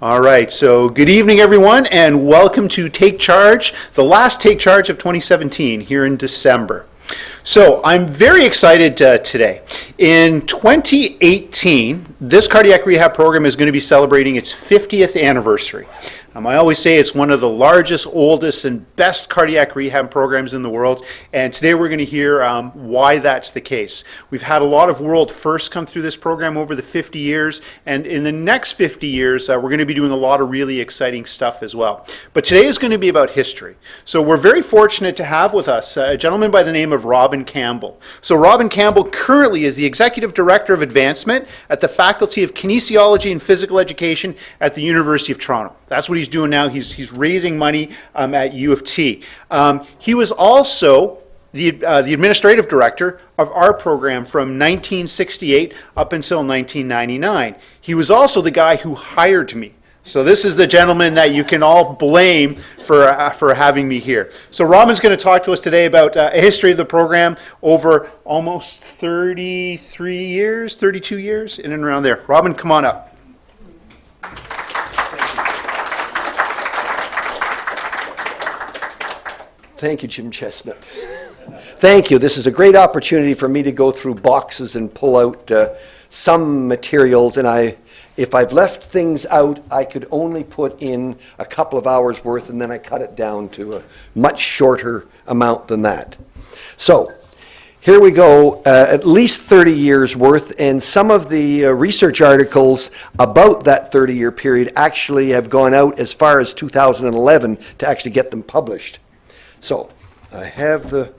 All right, so good evening, everyone, and welcome to Take Charge, the last Take Charge of 2017 here in December. So I'm very excited today. In 2018, this cardiac rehab program is going to be celebrating its 50th anniversary. I always say it's one of the largest, oldest, and best cardiac rehab programs in the world, and today we're going to hear why that's the case. We've had a lot of world firsts come through this program over the 50 years, and in the next 50 years, we're going to be doing a lot of really exciting stuff as well. But today is going to be about history. So we're very fortunate to have with us a gentleman by the name of Robin Campbell. So Robin Campbell currently is the Executive Director of Advancement at the Faculty of Kinesiology and Physical Education at the University of Toronto. That's what he's doing now. He's raising money at U of T. He was also the administrative director of our program from 1968 up until 1999. He was also the guy who hired me. So this is the gentleman that you can all blame for having me here. So Robin's going to talk to us today about a history of the program over almost 33 years, 32 years, in and around there. Robin, come on up. Thank you, Jim Chestnut. Thank you. This is a great opportunity for me to go through boxes and pull out some materials, and if I've left things out, I could only put in a couple of hours worth, and then I cut it down to a much shorter amount than that. So here we go, at least 30 years worth, and some of the research articles about that 30-year period actually have gone out as far as 2011 to actually get them published. So I have the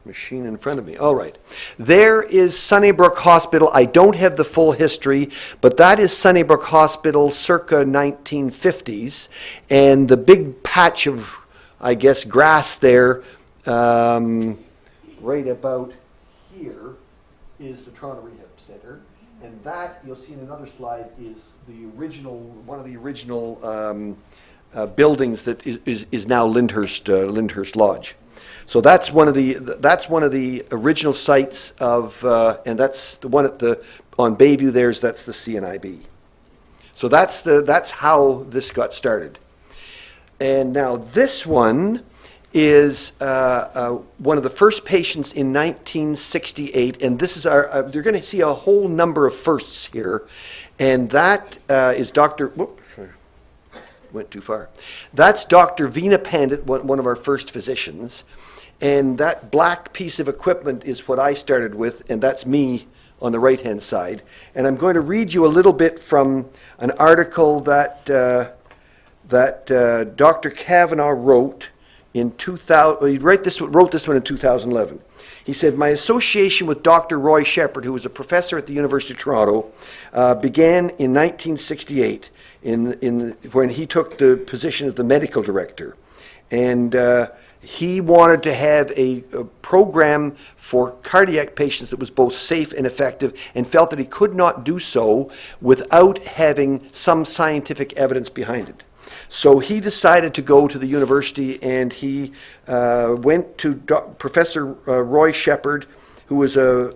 machine in front of me. All right. There is Sunnybrook Hospital. I don't have the full history, but that is Sunnybrook Hospital circa 1950s. And the big patch of, I guess, grass there, right about here, is the Toronto Rehab Center. And that, you'll see in another slide, is the original, one of the original buildings that is now Lyndhurst Lodge. So that's one of the original sites of, and that's the one on Bayview. That's the CNIB. So that's how this got started. And now this one is one of the first patients in 1968, and this is our. You're going to see a whole number of firsts here, and that is Dr. Whoops. Went too far. That's Dr. Veena Pandit, one of our first physicians, and that black piece of equipment is what I started with, and that's me on the right-hand side. And I'm going to read you a little bit from an article that Dr. Kavanaugh wrote in 2000. He wrote this one in 2011. He said, "My association with Dr. Roy Shepherd, who was a professor at the University of Toronto, began in 1968 when he took the position of the medical director. And he wanted to have a program for cardiac patients that was both safe and effective, and felt that he could not do so without having some scientific evidence behind it. So he decided to go to the university, and he went to Professor Roy Shepherd, who was in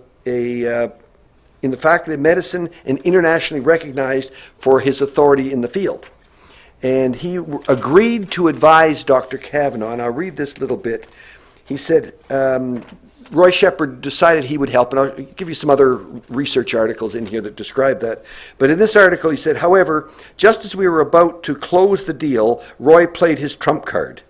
the Faculty of Medicine and internationally recognized for his authority in the field. And he agreed to advise Dr. Kavanaugh, and I'll read this little bit. He said, Roy Shepherd decided he would help, and I'll give you some other research articles in here that describe that. But in this article he said, however, just as we were about to close the deal, Roy played his trump card.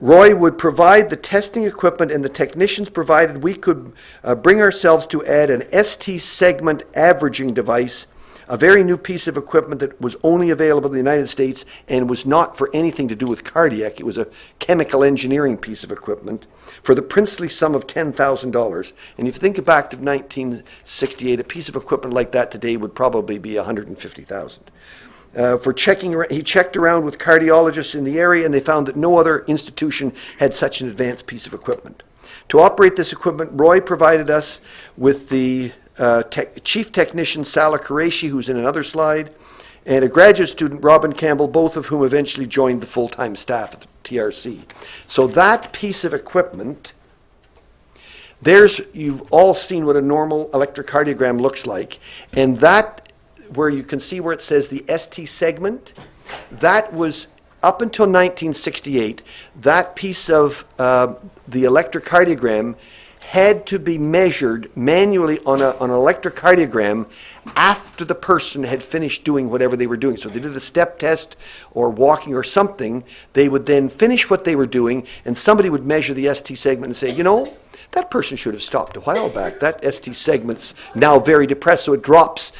Roy would provide the testing equipment, and the technicians provided we could bring ourselves to add an ST segment averaging device, a very new piece of equipment that was only available in the United States and was not for anything to do with cardiac. It was a chemical engineering piece of equipment for the princely sum of $10,000. And if you think back to 1968, a piece of equipment like that today would probably be $150,000. He checked around with cardiologists in the area, and they found that no other institution had such an advanced piece of equipment. To operate this equipment, Roy provided us with the chief technician, Salah Qureshi, who's in another slide, and a graduate student, Robin Campbell, both of whom eventually joined the full-time staff at the TRC. So that piece of equipment, you've all seen what a normal electrocardiogram looks like, and that where you can see where it says the ST segment, that was up until 1968, that piece of the electrocardiogram had to be measured manually on an electrocardiogram after the person had finished doing whatever they were doing. So if they did a step test or walking or something, they would then finish what they were doing, and somebody would measure the ST segment and say, you know, that person should have stopped a while back. That ST segment's now very depressed, so it drops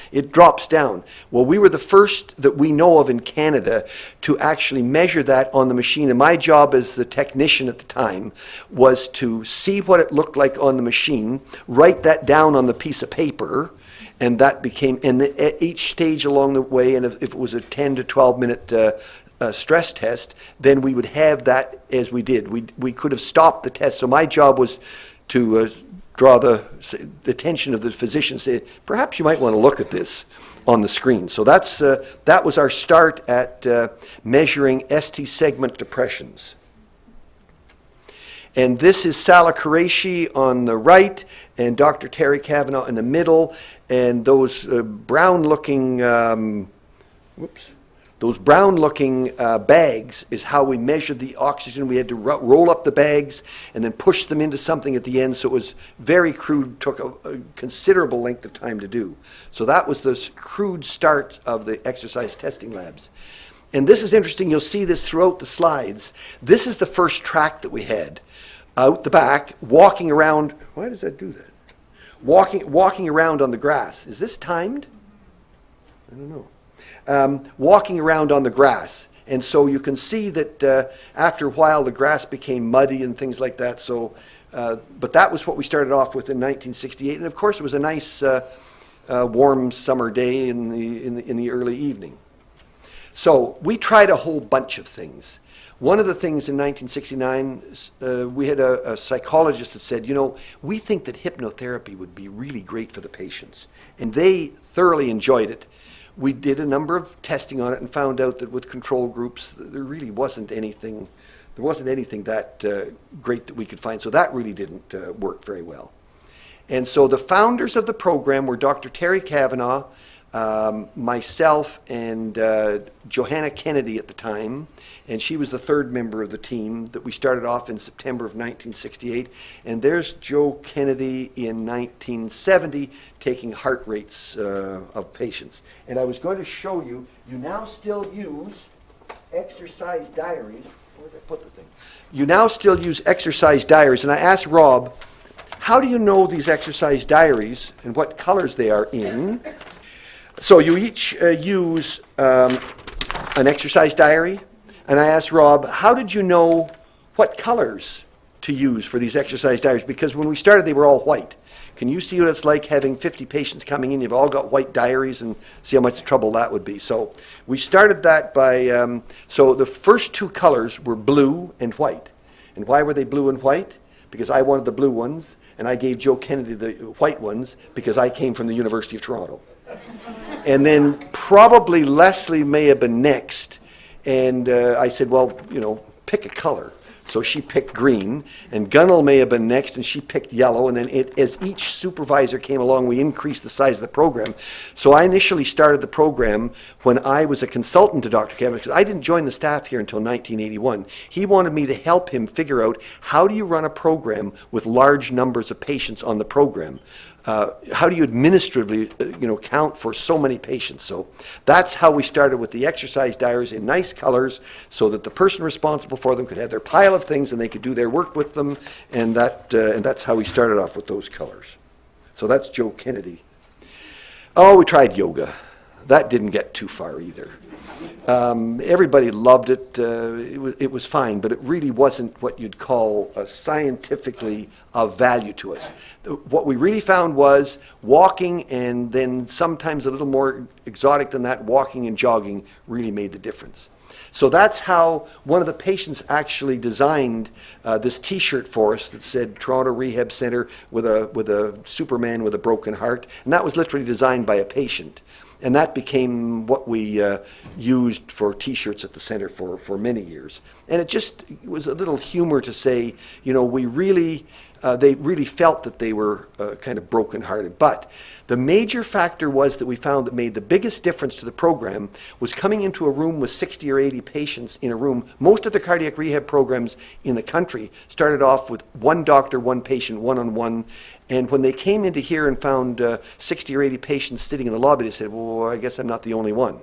down. Well, we were the first that we know of in Canada to actually measure that on the machine, and my job as the technician at the time was to see what it looked like on the machine, write that down on the piece of paper, and that became, and at each stage along the way, and if it was a 10 to 12 minute stress test, then we would have that as we did. We could have stopped the test. So my job was to draw the attention of the physician, say, perhaps you might want to look at this on the screen. So that was our start at measuring ST segment depressions. And this is Sala Qureshi on the right, and Dr. Terry Kavanagh in the middle, and those brown-looking, those brown-looking bags is how we measured the oxygen. We had to roll up the bags and then push them into something at the end, so it was very crude, took a considerable length of time to do. So that was the crude start of the exercise testing labs. And this is interesting, you'll see this throughout the slides. This is the first track that we had out the back, walking around. Why does that do that? Walking around on the grass. Is this timed? I don't know. Walking around on the grass. And so you can see that after a while the grass became muddy and things like that. So, but that was what we started off with in 1968. And of course it was a nice warm summer day in the early evening. So we tried a whole bunch of things. One of the things in 1969, we had a psychologist that said, you know, we think that hypnotherapy would be really great for the patients. And they thoroughly enjoyed it. We did a number of testing on it and found out that with control groups, there really wasn't anything, that great that we could find. So that really didn't work very well. And so the founders of the program were Dr. Terry Kavanagh, myself, and Johanna Kennedy at the time, and she was the third member of the team that we started off in September of 1968. And there's Joe Kennedy in 1970 taking heart rates of patients. And I was going to show you, you now still use exercise diaries. Where did I put the thing? You now still use exercise diaries. And I asked Rob, how do you know these exercise diaries and what colors they are in? So you each use an exercise diary, and I asked Rob, how did you know what colors to use for these exercise diaries? Because when we started, they were all white. Can you see what it's like having 50 patients coming in? You've all got white diaries, and see how much trouble that would be. So we started that by, so the first two colors were blue and white. And why were they blue and white? Because I wanted the blue ones, and I gave Joe Kennedy the white ones because I came from the University of Toronto. And then probably Leslie may have been next, and I said, well, you know, pick a color. So she picked green, and Gunnell may have been next, and she picked yellow, and then as each supervisor came along, we increased the size of the program. So I initially started the program when I was a consultant to Dr. Kevin, because I didn't join the staff here until 1981. He wanted me to help him figure out, how do you run a program with large numbers of patients on the program? How do you administratively, count for so many patients? So that's how we started with the exercise diaries in nice colors, so that the person responsible for them could have their pile of things and they could do their work with them, and that's how we started off with those colors. So that's Joe Kennedy. Oh, we tried yoga. That didn't get too far either. Everybody loved it. It was fine, but it really wasn't what you'd call scientifically of value to us. What we really found was walking, and then sometimes a little more exotic than that, walking and jogging really made the difference. So that's how one of the patients actually designed this T-shirt for us that said Toronto Rehab Center with a Superman with a broken heart, and that was literally designed by a patient. And that became what we used for T-shirts at the center for many years. And it was a little humor to say, we really they really felt that they were kind of brokenhearted. But the major factor was that we found that made the biggest difference to the program was coming into a room with 60 or 80 patients in a room. Most of the cardiac rehab programs in the country started off with one doctor, one patient, one-on-one. And when they came into here and found 60 or 80 patients sitting in the lobby, they said, well, I guess I'm not the only one.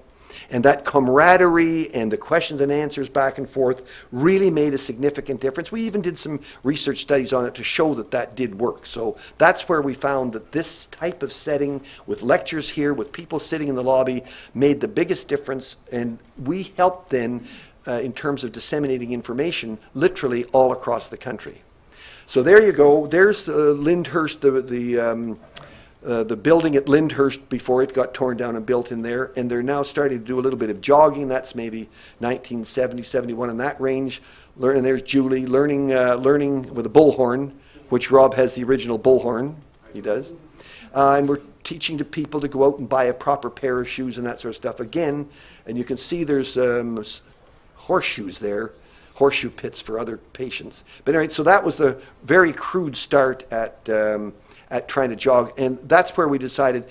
And that camaraderie and the questions and answers back and forth really made a significant difference. We even did some research studies on it to show that that did work. So that's where we found that this type of setting with lectures here, with people sitting in the lobby, made the biggest difference. And we helped then in terms of disseminating information literally all across the country. So there you go. There's Lyndhurst, the building at Lyndhurst before it got torn down and built in there, and they're now starting to do a little bit of jogging. That's maybe 1970, 71 in that range. And there's Julie learning with a bullhorn, which Rob has the original bullhorn. He does. And we're teaching to people to go out and buy a proper pair of shoes and that sort of stuff. Again, and you can see there's horseshoes there, horseshoe pits for other patients. But anyway, so that was the very crude start at trying to jog, and that's where we decided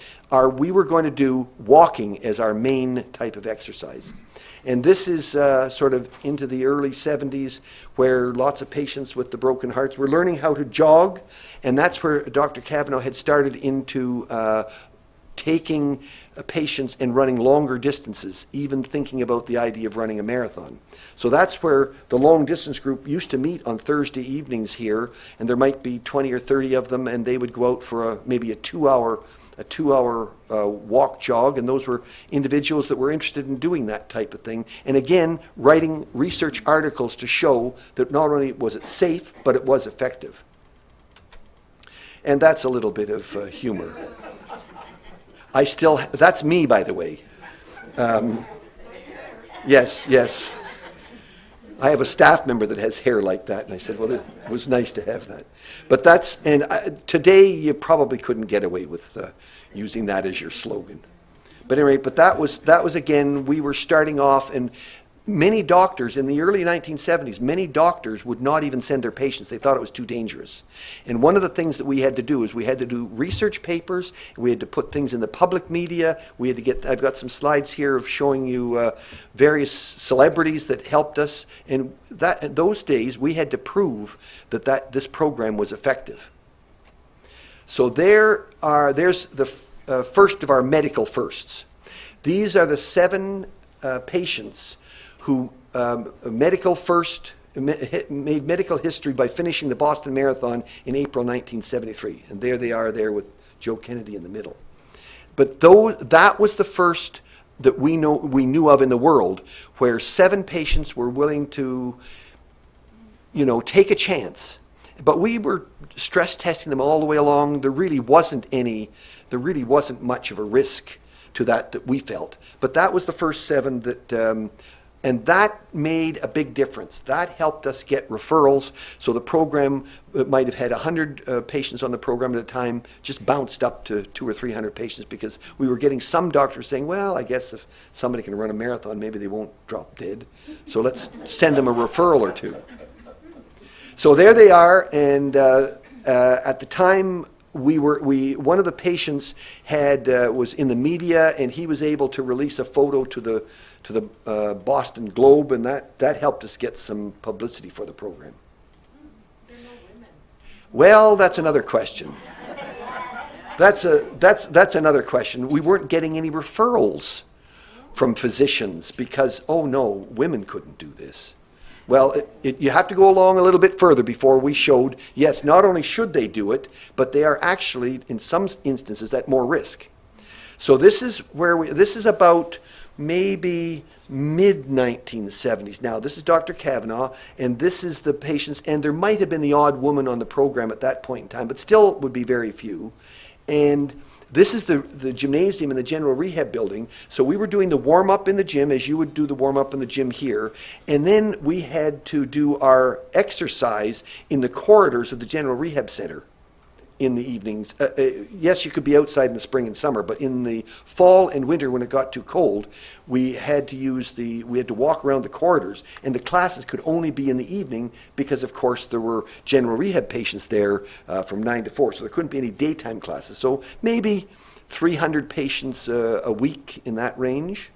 we were going to do walking as our main type of exercise. And this is sort of into the early 70s, where lots of patients with the broken hearts were learning how to jog, and that's where Dr. Cavanaugh had started into taking patients and running longer distances, even thinking about the idea of running a marathon. So that's where the long distance group used to meet on Thursday evenings here, and there might be 20 or 30 of them, and they would go out for maybe a two-hour walk jog, and those were individuals that were interested in doing that type of thing. And again, writing research articles to show that not only was it safe, but it was effective. And that's a little bit of humor. That's me, by the way. Yes. I have a staff member that has hair like that, and I said, well, it was nice to have that. But today you probably couldn't get away with using that as your slogan. But anyway, that was again, we were starting off, and many doctors in the early 1970s, many doctors would not even send their patients. They thought it was too dangerous. And one of the things that we had to do is we had to do research papers. We had to put things in the public media. We had to I've got some slides here of showing you various celebrities that helped us. And those days, we had to prove that this program was effective. So there's the first of our medical firsts. These are the 7 patients who made medical history by finishing the Boston Marathon in April 1973. And there they are there with Joe Kennedy in the middle. But that was the first that we knew of in the world where 7 patients were willing to, take a chance. But we were stress testing them all the way along. There really wasn't much of a risk to that we felt. But that was the first 7 that, and that made a big difference. That helped us get referrals. So the program might have had 100 patients on the program at a time, just bounced up to 200 or 300 patients because we were getting some doctors saying, well, I guess if somebody can run a marathon, maybe they won't drop dead. So let's send them a referral or 2. So there they are, and at the time, one of the patients was in the media, and he was able to release a photo to the Boston Globe, and that helped us get some publicity for the program. There are no women. Well, that's another question. That's another question. We weren't getting any referrals from physicians because, oh no, women couldn't do this. Well, you have to go along a little bit further before we showed, yes, not only should they do it, but they are actually, in some instances, at more risk. So this is about maybe mid-1970s. Now, this is Dr. Cavanaugh, and this is the patients, and there might have been the odd woman on the program at that point in time, but still would be very few. And this is the gymnasium in the general rehab building. So we were doing the warm-up in the gym as you would do the warm-up in the gym here. And then we had to do our exercise in the corridors of the general rehab center. in the evenings. Yes, you could be outside in the spring and summer, but in the fall and winter when it got too cold, we had to walk around the corridors, and the classes could only be in the evening because, of course, there were general rehab patients there from 9 to 4, so there couldn't be any daytime classes. So maybe 300 patients a week in that range.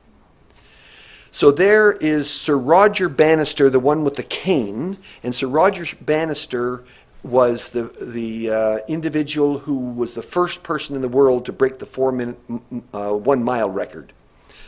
So there is Sir Roger Bannister, the one with the cane, and Sir Roger Bannister was the individual who was the first person in the world to break the 4-minute 1 mile record.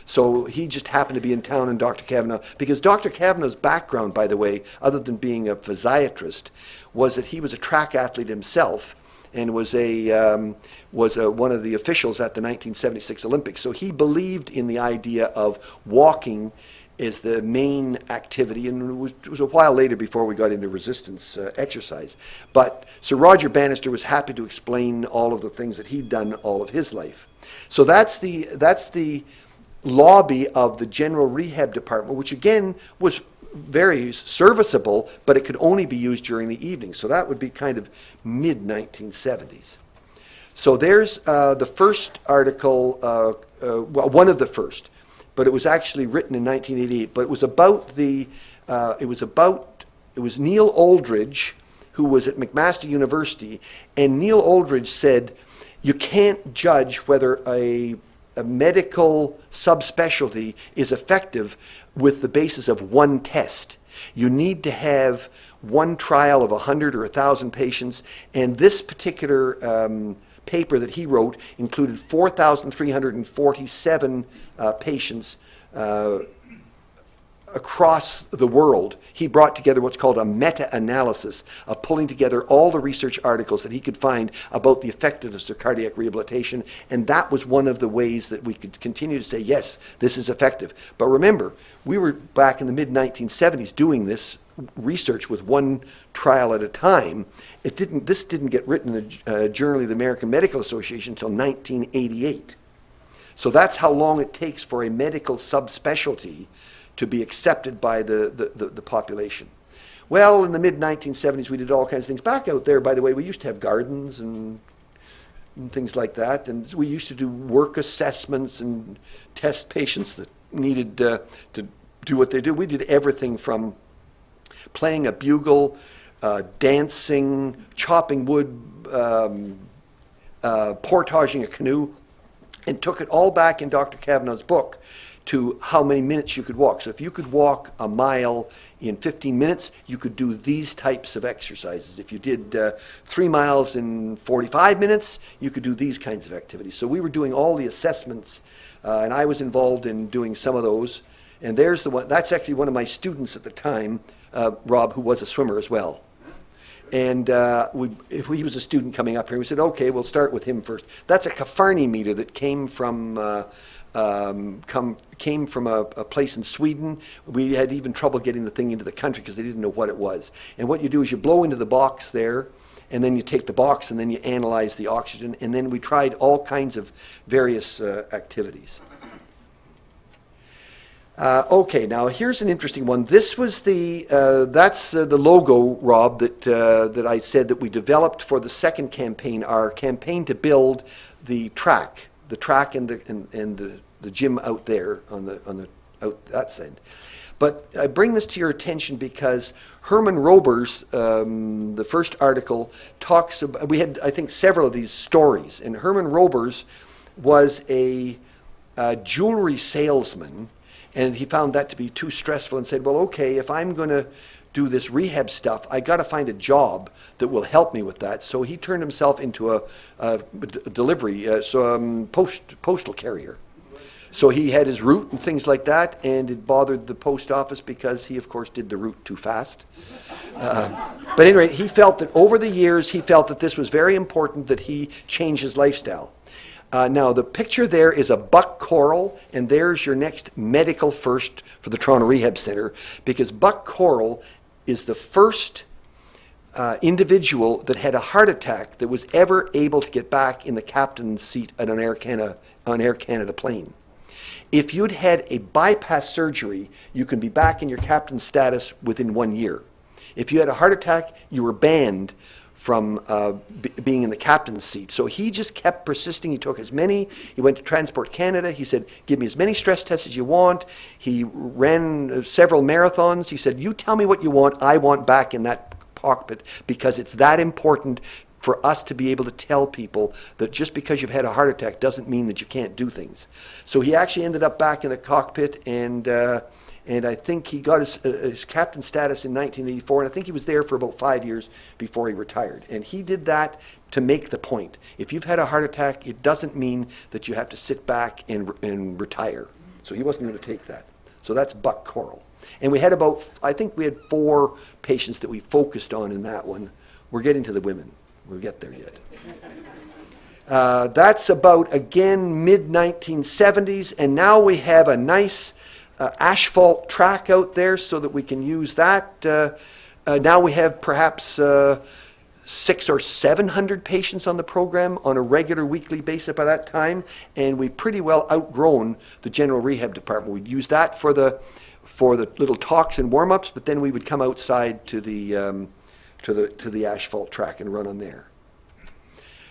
So he just happened to be in town, and Dr. Kavanagh, because Dr. Kavanagh's background, by the way, other than being a physiatrist, was that he was a track athlete himself and was one of the officials at the 1976 Olympics. So he believed in the idea of walking as the main activity, and it was a while later before we got into resistance exercise. But Sir Roger Bannister was happy to explain all of the things that he'd done all of his life. So that's the lobby of the general rehab department, which again was very serviceable, but it could only be used during the evening. So that would be kind of mid-1970s. So there's the first article, well, one of the first, but it was actually written in 1988. But it was about it was Neil Aldridge, who was at McMaster University, and Neil Aldridge said, you can't judge whether a medical subspecialty is effective with the basis of one test. You need to have one trial of 100 or 1,000 patients, and this particular paper that he wrote included 4,347 patients across the world. He brought together what's called a meta-analysis of pulling together all the research articles that he could find about the effectiveness of cardiac rehabilitation, and that was one of the ways that we could continue to say, yes, this is effective. But remember, we were back in the mid-1970s doing this research with one trial at a time. This didn't get written in the Journal of the American Medical Association until 1988. So that's how long it takes for a medical subspecialty to be accepted by the population. Well, in the mid-1970s, we did all kinds of things. Back out there, by the way, we used to have gardens and things like that, and we used to do work assessments and test patients that needed to do what they do. We did everything from playing a bugle, dancing, chopping wood, portaging a canoe, and took it all back in Dr. Kavanagh's book to how many minutes you could walk. So if you could walk a mile in 15 minutes, you could do these types of exercises. If you did 3 miles in 45 minutes, you could do these kinds of activities. So we were doing all the assessments, and I was involved in doing some of those. And there's the one, that's actually one of my students at the time, Rob, who was a swimmer as well. And he was a student coming up here. We said, okay, we'll start with him first. That's a Kafarni meter that came from a place in Sweden. We had even trouble getting the thing into the country because they didn't know what it was. And what you do is you blow into the box there, and then you take the box and then you analyze the oxygen, and then we tried all kinds of various activities. Okay, now here's an interesting one. This was that's the logo, Rob, that I said that we developed for the second campaign, our campaign to build the track and the gym out there on the out that side. But I bring this to your attention because Herman Rober's, the first article, talks about, we had, I think, several of these stories, and Herman Rober's was a jewelry salesman, and he found that to be too stressful and said, well, okay, if I'm going to do this rehab stuff, I got to find a job that will help me with that. So he turned himself into a delivery, postal carrier. So he had his route and things like that, and it bothered the post office because he, of course, did the route too fast. But anyway, he felt that over the years, he felt that this was very important that he change his lifestyle. Now, the picture there is a buck coral, and there's your next medical first for the Toronto Rehab Centre, because buck coral is the first individual that had a heart attack that was ever able to get back in the captain's seat on an Air Canada plane. If you'd had a bypass surgery, you can be back in your captain's status within 1 year. If you had a heart attack, you were banned being in the captain's seat. So he just kept persisting. He took he went to Transport Canada. He said, give me as many stress tests as you want. He ran several marathons. He said, you tell me what you want. I want back in that cockpit, because it's that important for us to be able to tell people that just because you've had a heart attack doesn't mean that you can't do things. So he actually ended up back in the cockpit, and I think he got his captain status in 1984, and I think he was there for about 5 years before he retired. And he did that to make the point. If you've had a heart attack, it doesn't mean that you have to sit back and retire. So he wasn't going to take that. So that's Buck Coral. And we had I think we had 4 patients that we focused on in that one. We're getting to the women. We'll get there yet. That's about, again, mid-1970s, and now we have a nice asphalt track out there so that we can use that. Now we have perhaps 600 or 700 patients on the program on a regular weekly basis by that time, and we pretty well outgrown the general rehab department. We'd use that for the little talks and warm-ups, but then we would come outside to the asphalt track and run on there.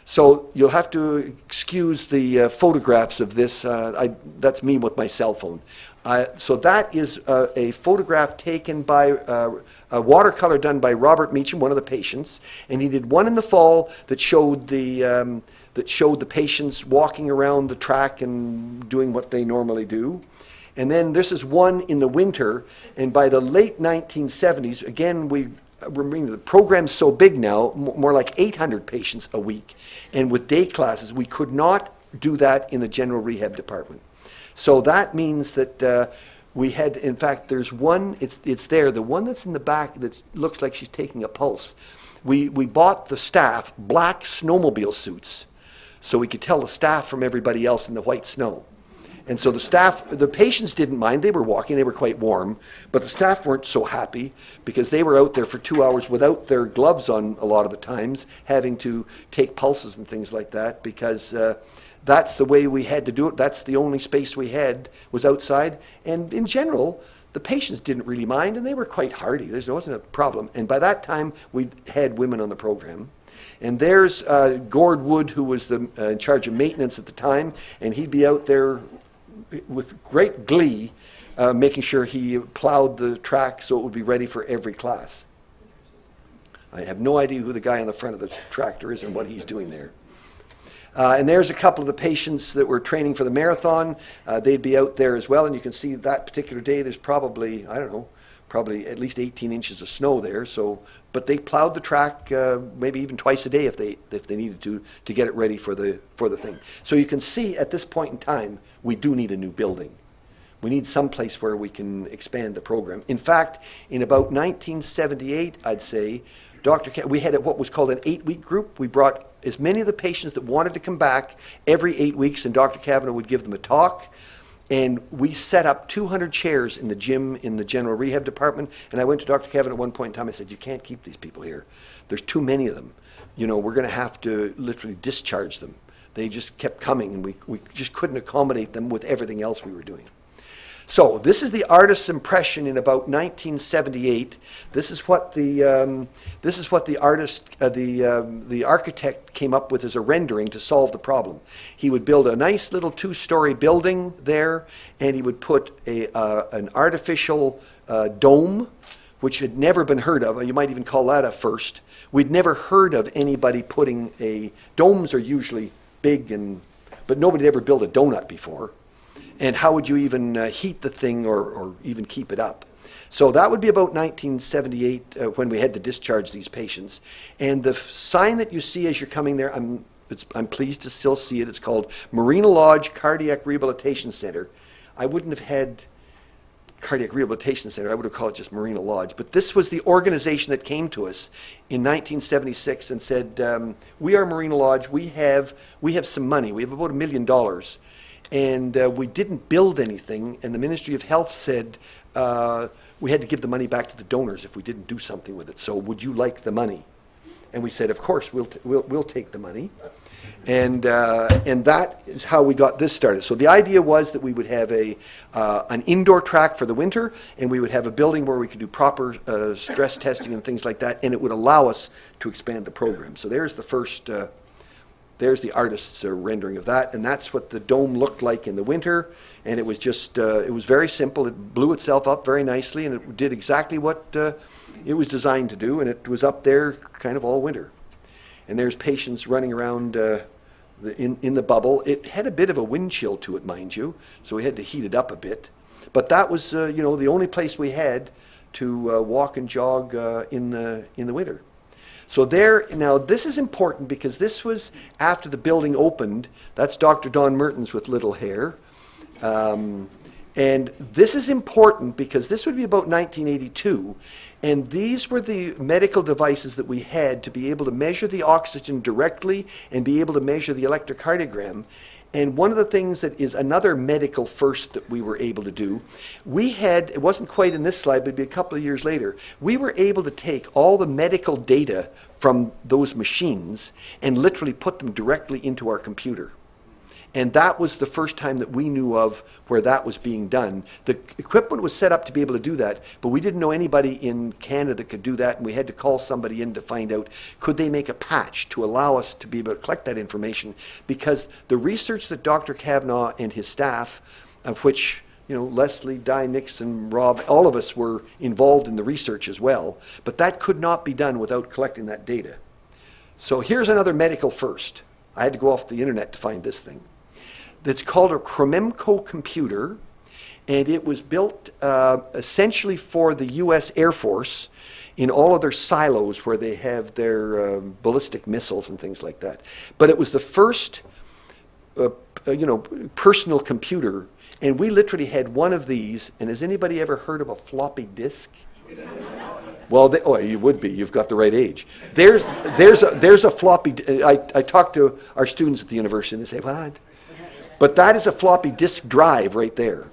So you'll have to excuse the photographs of this. That's me with my cell phone. So that is a photograph taken by a watercolor done by Robert Meacham, one of the patients, and he did one in the fall that showed the patients walking around the track and doing what they normally do. And then this is one in the winter, and by the late 1970s, again, the program's so big now, more like 800 patients a week. And with day classes, we could not do that in the general rehab department. So that means that we had, in fact, there's one, it's there, the one that's in the back that looks like she's taking a pulse. We bought the staff black snowmobile suits so we could tell the staff from everybody else in the white snow. And so the patients didn't mind. They were walking, they were quite warm, but the staff weren't so happy because they were out there for 2 hours without their gloves on a lot of the times, having to take pulses and things like that, because that's the way we had to do it. That's the only space we had was outside. And in general, the patients didn't really mind, and they were quite hardy. There wasn't a problem. And by that time, we had women on the program. And there's Gord Wood, who was in charge of maintenance at the time, and he'd be out there with great glee, making sure he plowed the track so it would be ready for every class. I have no idea who the guy on the front of the tractor is and what he's doing there. And there's a couple of the patients that were training for the marathon. They'd be out there as well, and you can see that particular day there's probably, I don't know, probably at least 18 inches of snow there. So, but they plowed the track maybe even twice a day if they needed to get it ready for the thing. So you can see at this point in time we do need a new building. We need some place where we can expand the program. In fact, in about 1978, I'd say, we had what was called an 8-week group. We brought as many of the patients that wanted to come back every 8 weeks, and Dr. Kavanagh would give them a talk. And we set up 200 chairs in the gym in the general rehab department. And I went to Dr. Kavanagh at one point in time. I said, you can't keep these people here. There's too many of them. You know, we're going to have to literally discharge them. They just kept coming, and we just couldn't accommodate them with everything else we were doing. So this is the artist's impression in about 1978. This is what the architect came up with as a rendering to solve the problem. He would build a nice little 2-story building there, and he would put an artificial dome, which had never been heard of. You might even call that a first. We'd never heard of anybody putting domes are usually big, but nobody had ever built a donut before. And how would you even heat the thing or even keep it up? So that would be about 1978 when we had to discharge these patients. And the sign that you see as you're coming there, I'm pleased to still see it. It's called Marina Lodge Cardiac Rehabilitation Center. I wouldn't have had Cardiac Rehabilitation Center. I would have called it just Marina Lodge. But this was the organization that came to us in 1976 and said, we are Marina Lodge. We have some money. We have about $1 million. And we didn't build anything, and the Ministry of Health said we had to give the money back to the donors if we didn't do something with it. So would you like the money? And we said, of course, we'll take the money. And that is how we got this started. So the idea was that we would have an indoor track for the winter, and we would have a building where we could do proper stress testing and things like that, and it would allow us to expand the program. So there's the first, there's the artist's rendering of that, and that's what the dome looked like in the winter. And it was just, it was very simple. It blew itself up very nicely, and it did exactly what it was designed to do, and it was up there kind of all winter. And there's patients running around in the bubble. It had a bit of a wind chill to it, mind you, so we had to heat it up a bit. But that was, you know, the only place we had to walk and jog in the winter. So there, now this is important because this was after the building opened. That's Dr. Don Mertens with little hair. And this is important because this would be about 1982, and these were the medical devices that we had to be able to measure the oxygen directly and be able to measure the electrocardiogram. And one of the things that is another medical first that we were able to do, we had, it wasn't quite in this slide, but it'd be a couple of years later, we were able to take all the medical data from those machines and literally put them directly into our computer. And that was the first time that we knew of where that was being done. The equipment was set up to be able to do that, but we didn't know anybody in Canada that could do that, and we had to call somebody in to find out, could they make a patch to allow us to be able to collect that information? Because the research that Dr. Kavanaugh and his staff, of which, you know, Leslie, Di, Nixon, Rob, all of us were involved in the research as well, but that could not be done without collecting that data. So here's another medical first. I had to go off the internet to find this thing. That's called a Chromemco computer, and it was built essentially for the U.S. Air Force in all of their silos where they have their ballistic missiles and things like that. But it was the first, you know, personal computer, and we literally had one of these. And has anybody ever heard of a floppy disk? Well, oh, you would be. You've got the right age. There's a floppy. I talk to our students at the university, and they say, "What?" But that is a floppy disk drive right there.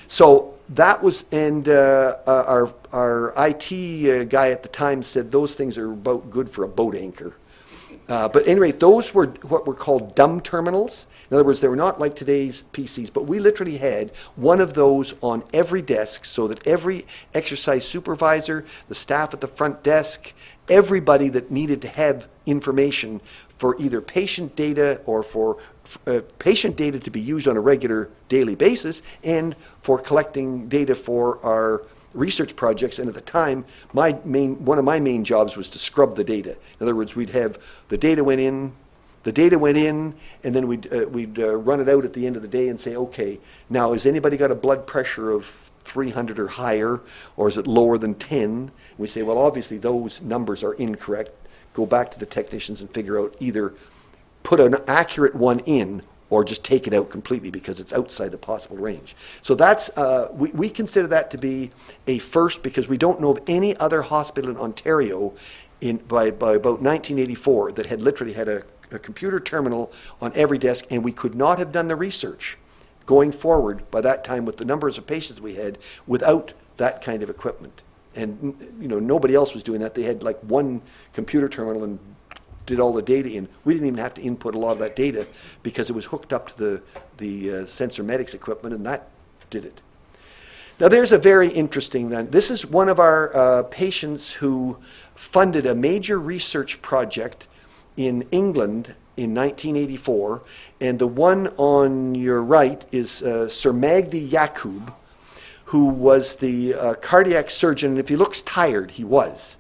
So that was, and our IT guy at the time said those things are about good for a boat anchor. But anyway, those were what were called dumb terminals. In other words, they were not like today's PCs, but we literally had one of those on every desk so that every exercise supervisor, the staff at the front desk, everybody that needed to have information for either patient data or for patient data to be used on a regular daily basis and for collecting data for our research projects. And at the time, one of my main jobs was to scrub the data. In other words, we'd have the data went in, and then we'd run it out at the end of the day and say, okay, now has anybody got a blood pressure of 300 or higher, or is it lower than 10? And we say, well, obviously those numbers are incorrect. Go back to the technicians and figure out either put an accurate one in or just take it out completely because it's outside the possible range. So that's, we consider that to be a first because we don't know of any other hospital in Ontario by about 1984 that had literally had a computer terminal on every desk, and we could not have done the research going forward by that time with the numbers of patients we had without that kind of equipment. And you know, nobody else was doing that. They had like one computer terminal and did all the data in. We didn't even have to input a lot of that data because it was hooked up to the sensor medics equipment, and that did it. Now there's a very interesting, this is one of our patients who funded a major research project in England in 1984, and the one on your right is Sir Magdi Yaqub, who was the cardiac surgeon. And if he looks tired, he was,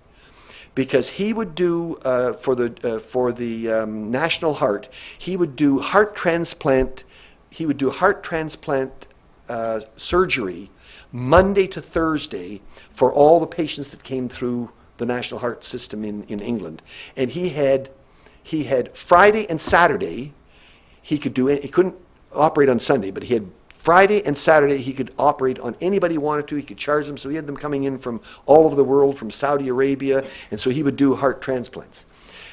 because he would do for the National Heart, he would do heart transplant. He would do heart transplant surgery Monday to Thursday for all the patients that came through the National Heart System in England. And he had Friday and Saturday. He couldn't operate on Sunday, but he had Friday and Saturday. He could operate on anybody he wanted to. He could charge them. So he had them coming in from all over the world, from Saudi Arabia, and so he would do heart transplants.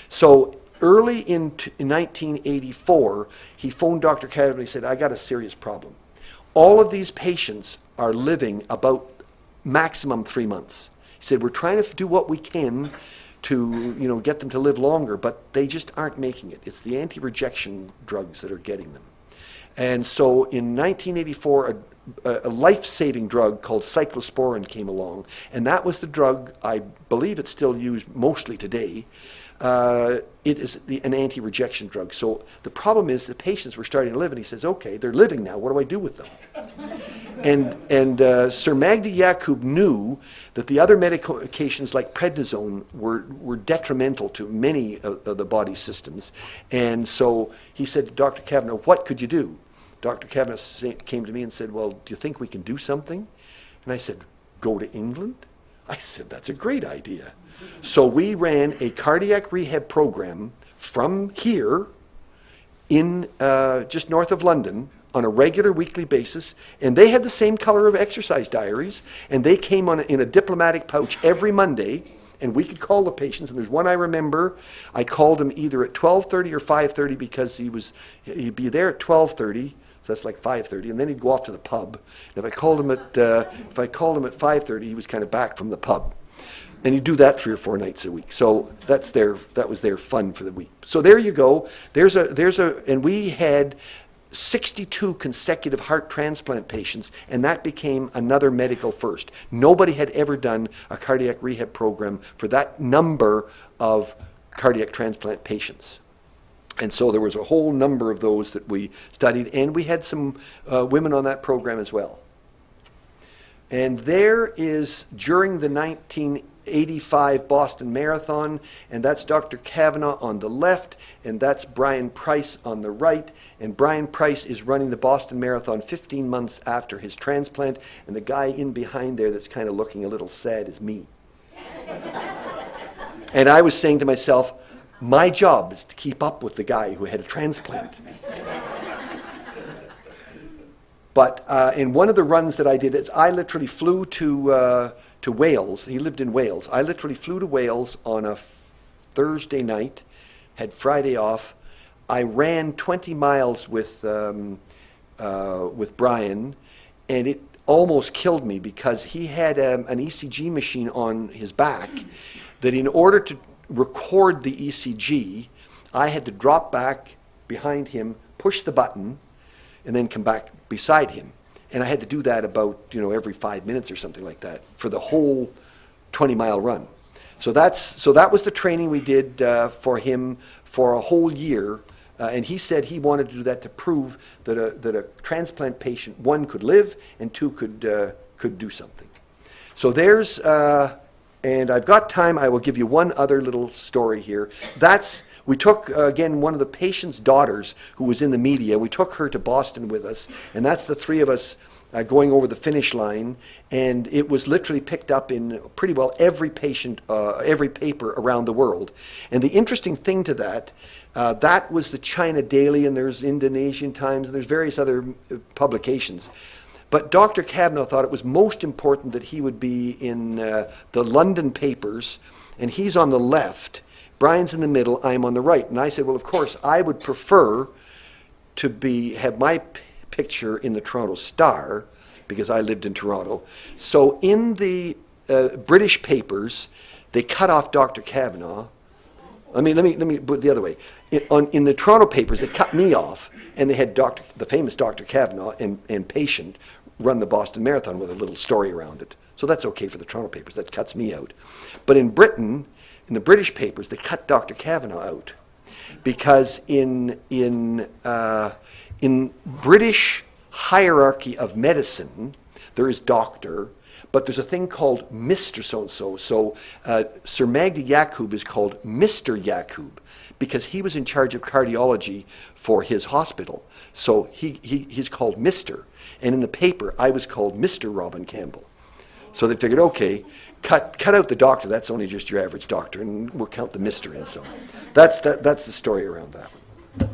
So early in 1984, he phoned Dr. Cadwell and he said, I got a serious problem. All of these patients are living about maximum 3 months. He said, we're trying to do what we can to get them to live longer, but they just aren't making it. It's the anti-rejection drugs that are getting them. And so in 1984, a life-saving drug called cyclosporin came along, and that was the drug, I believe it's still used mostly today. It is an anti-rejection drug. So the problem is the patients were starting to live, and he says, okay, they're living now, what do I do with them? And Sir Magdi Yaqub knew that the other medications like prednisone were detrimental to many of the body's systems. And so he said to Dr. Kavanagh, what could you do? Dr. Kavanagh came to me and said, well, do you think we can do something? And I said, go to England? I said, that's a great idea. So we ran a cardiac rehab program from here in just north of London on a regular weekly basis, and they had the same color of exercise diaries, and they came in a diplomatic pouch every Monday, and we could call the patients. And there's one I remember, I called him either at 12:30 or 5:30 because he'd be there at 12:30, so that's like 5:30, and then he'd go off to the pub. And if I called him at 5:30, he was kind of back from the pub. And you do that 3 or 4 nights a week. So that was their fun for the week. So there you go. And we had 62 consecutive heart transplant patients, and that became another medical first. Nobody had ever done a cardiac rehab program for that number of cardiac transplant patients. And so there was a whole number of those that we studied, and we had some women on that program as well. And there is, during the 1985 Boston Marathon, and that's Dr. Kavanagh on the left, and that's Brian Price on the right. And Brian Price is running the Boston Marathon 15 months after his transplant, and the guy in behind there that's kind of looking a little sad is me. And I was saying to myself, my job is to keep up with the guy who had a transplant. But in one of the runs that I did, I literally flew to Wales. He lived in Wales. I literally flew to Wales on a Thursday night, had Friday off. I ran 20 miles with Brian, and it almost killed me because he had an ECG machine on his back that in order to record the ECG, I had to drop back behind him, push the button, and then come back beside him. And I had to do that about every 5 minutes or something like that for the whole 20-mile run. So that was the training we did for him for a whole year. And he said he wanted to do that to prove that a transplant patient, one, could live, and two, could do something. So there's, and I've got time, I will give you one other little story here. We took, again, one of the patient's daughters who was in the media. We took her to Boston with us, and that's the three of us going over the finish line. And it was literally picked up in pretty well every paper around the world. And the interesting thing to that was the China Daily, and there's Indonesian Times, and there's various other publications. But Dr. Kavanagh thought it was most important that he would be in the London papers, and he's on the left. Brian's in the middle, I'm on the right. And I said, well, of course, I would prefer to have my picture in the Toronto Star, because I lived in Toronto. So in the British papers, they cut off Dr. Kavanagh. Let me put it the other way. In the Toronto papers, they cut me off, and they had the famous Dr. Kavanagh and patient run the Boston Marathon with a little story around it. So that's okay for the Toronto papers. That cuts me out. But in Britain, in the British papers, they cut Dr. Kavanagh out because in British hierarchy of medicine, there is doctor, but there's a thing called Mr. So-and-so. So Sir Magdi Yaqub is called Mr. Yaqub because he was in charge of cardiology for his hospital. So he's called Mr. And in the paper, I was called Mr. Robin Campbell. So they figured, okay, cut out the doctor. That's only just your average doctor, and we'll count the Mr. in. So that's the story around that one.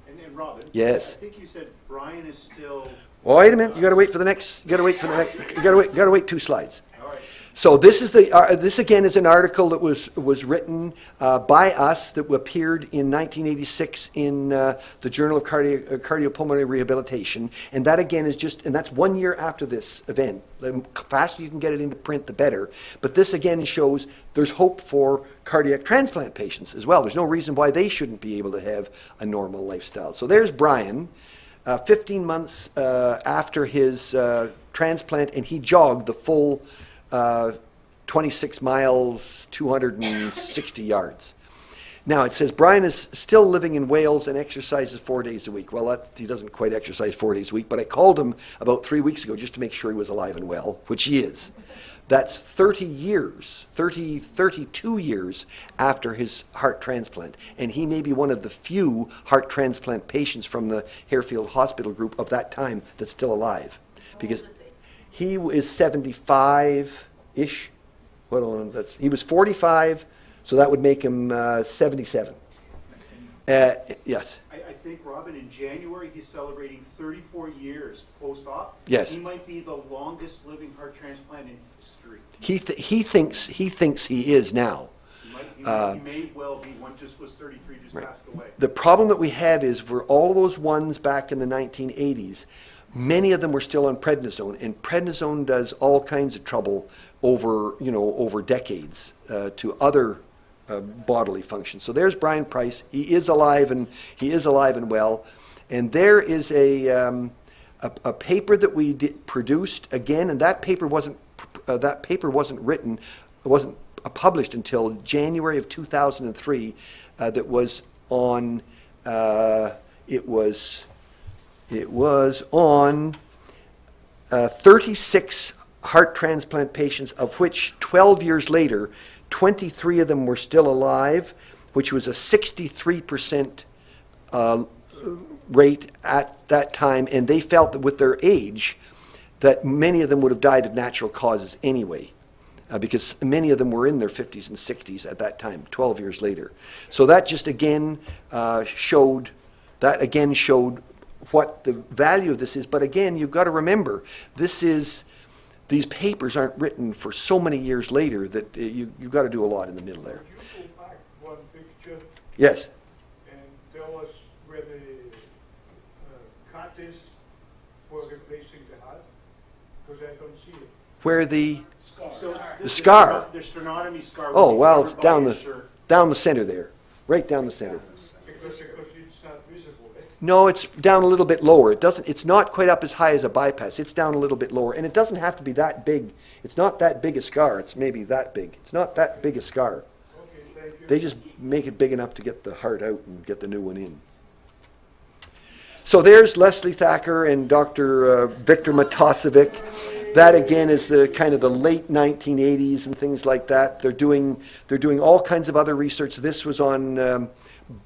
And then Robin. Yes. I think you said Brian is still. Well, wait a minute. You got to wait for the next. You got to wait 2 slides. All right. So this is this again is an article that was written by us that appeared in 1986 in the Journal of Cardiopulmonary Rehabilitation, and that again is and that's 1 year after this event. The faster you can get it into print, the better. But this again shows there's hope for cardiac transplant patients as well. There's no reason why they shouldn't be able to have a normal lifestyle. So there's Brian, 15 months after his transplant, and he jogged the full 26 miles, 260 yards. Now, it says Brian is still living in Wales and exercises 4 days a week. Well, he doesn't quite exercise 4 days a week, but I called him about 3 weeks ago just to make sure he was alive and well, which he is. That's 32 years after his heart transplant. And he may be one of the few heart transplant patients from the Harefield Hospital group of that time that's still alive. Because he is 75-ish. Hold on, he was 45, so that would make him 77. Yes. I think, Robin, in January he's celebrating 34 years post-op. Yes. He might be the longest living heart transplant in history. He thinks he is now. He may well be. One just was 33, just passed away. The problem that we have is for all those ones back in the 1980s, many of them were still on prednisone, and prednisone does all kinds of trouble over decades to other bodily functions. So there's Brian Price. He is alive and well. And there is a paper that we produced again, and that paper wasn't published until January of 2003. That was on. It was on 36 heart transplant patients, of which 12 years later, 23 of them were still alive, which was a 63% rate at that time. And they felt that with their age, that many of them would have died of natural causes anyway, because many of them were in their 50s and 60s at that time, 12 years later. So that just again showed what the value of this is. But again, you've got to remember, these papers aren't written for so many years later that you've got to do a lot in the middle there. Could you go back one picture Yes. and tell us where the cut is for replacing the heart? Because I don't see it. Where the So The scar. The sternotomy scar. oh will be well, it's covered by down his the shirt. center there, right down the center. Because it's not visible. No, it's down a little bit lower. It's not quite up as high as a bypass. It's down a little bit lower, and it doesn't have to be that big. It's not that big a scar. It's maybe that big. It's not that big a scar. Okay, thank you. They just make it big enough to get the heart out and get the new one in. So there's Leslie Thacker and Dr. Victor Matosevic. That again is the kind of the late 1980s and things like that. They're doing all kinds of other research. This was on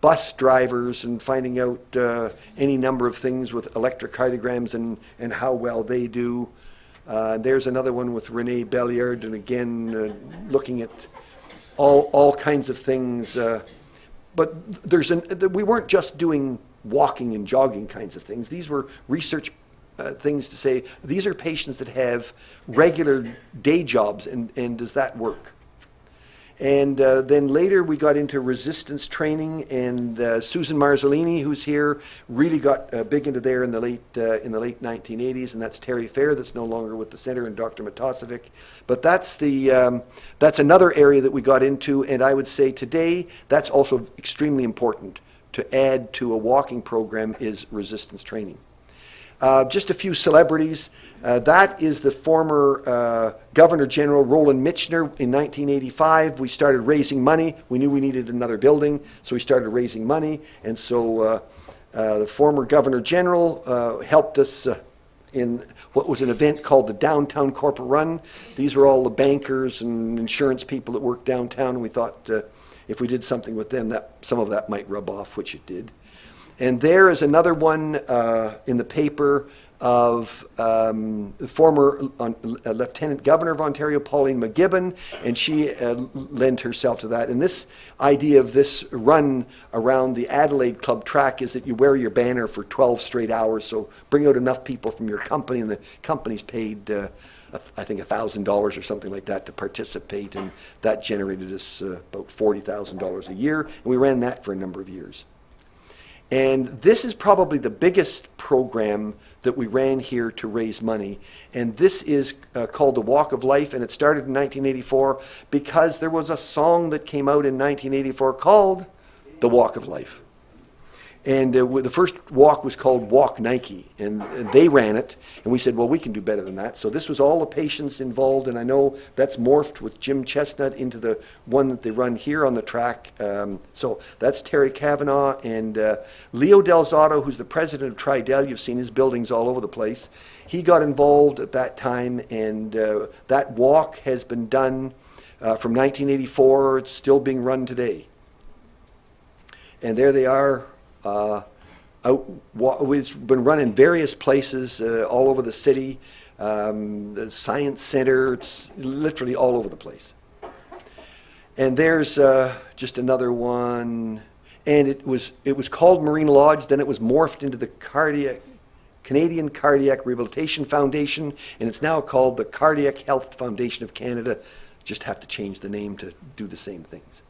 bus drivers and finding out any number of things with electrocardiograms and how well they do. There's another one with Renee Belliard, and again looking at all kinds of things. But we weren't just doing walking and jogging kinds of things. These were research things to say, these are patients that have regular day jobs, and does that work? And then later we got into resistance training, and Susan Marzolini, who's here, really got big into there in the late 1980s, and that's Terry Fair, that's no longer with the center, and Dr. Matosevic. But that's another area that we got into, and I would say today that's also extremely important to add to a walking program is resistance training. Just a few celebrities. That is the former Governor General Roland Michener. In 1985, we started raising money. We knew we needed another building, so we started raising money. And so the former Governor General helped us in what was an event called the Downtown Corporate Run. These were all the bankers and insurance people that worked downtown, and we thought if we did something with them, that some of that might rub off, which it did. And there is another one in the paper of the former Lieutenant Governor of Ontario, Pauline McGibbon, and she lent herself to that. And this idea of this run around the Adelaide Club track is that you wear your banner for 12 straight hours, so bring out enough people from your company, and the company's paid I think $1,000 or something like that to participate, and that generated us about $40,000 a year, and we ran that for a number of years. And this is probably the biggest program that we ran here to raise money. And this is called the Walk of Life, and it started in 1984 because there was a song that came out in 1984 called The Walk of Life. And the first walk was called Walk Nike, and they ran it, and we said, well, we can do better than that. So this was all the patients involved, and I know that's morphed with Jim Chestnut into the one that they run here on the track. So that's Terry Kavanaugh and Leo Delzato, who's the president of Tridel. You've seen his buildings all over the place. He got involved at that time, and that walk has been done from 1984. It's still being run today. And there they are. We've been run in various places all over the city, the Science Center, it's literally all over the place. And there's just another one, and it was called Marine Lodge, then it was morphed into the Canadian Cardiac Rehabilitation Foundation, and it's now called the Cardiac Health Foundation of Canada. Just have to change the name to do the same things.